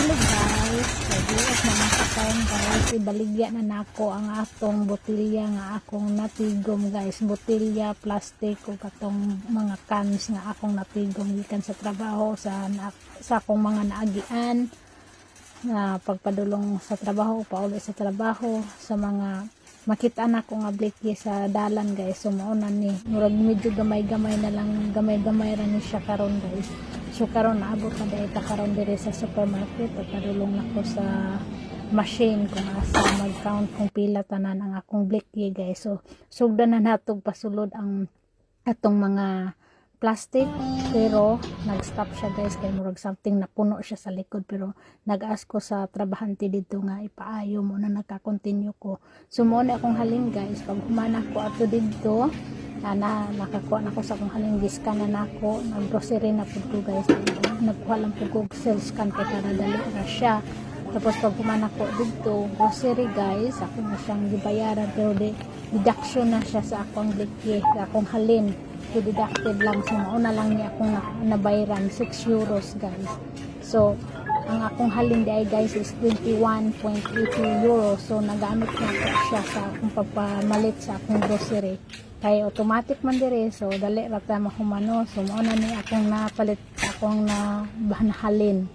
Hello guys, pag-iwas na nakakaon guys, ibaligya na nako ang atong botilya nga akong natigom guys, botilya, plastic o katong mga cans nga akong natigom gikan sa trabaho sa akong mga naagian na pagpadulong sa trabaho, pauli sa trabaho, sa mga makita na ko nga blikye sa dalan guys. So maunan ni murag medyo gamay-gamay na lang, gamay-gamay ra ni siya karon guys. So karon naabot na dahil ta karon dire sa supermarket at padulong nako sa machine kung asa mag-count kung pila tanan ang akong blikye guys. So sugdan na natog pasulod ang atong mga plastic, pero nag-stop siya guys kay murag something napuno siya sa likod, pero nag-ask ko sa trabahante dito nga ipaayo mo na nagka-continue ko. So mo na akong halin guys, pag humana ko ato dito nakakuha na ko sa akong halin, giskan na nako, nag-grocery na po ko guys, nagkuha lang po ko sales scan kay para dali na siya. Tapos pag humana ko dito grocery guys, ako na siyang gibayaran, pero deduction na siya sa akong blikye, sa akong halin. So deducted lang, so mauna lang niya akong nabayran 6 euros guys. So ang akong halin di ay guys is 21.80 euros. So nagamit na ko siya sa akong pagpamalit sa akong grocery, kay automatic man dire, so dali ra ta mahumano. So mauna ni akong napalit sa akong na halin.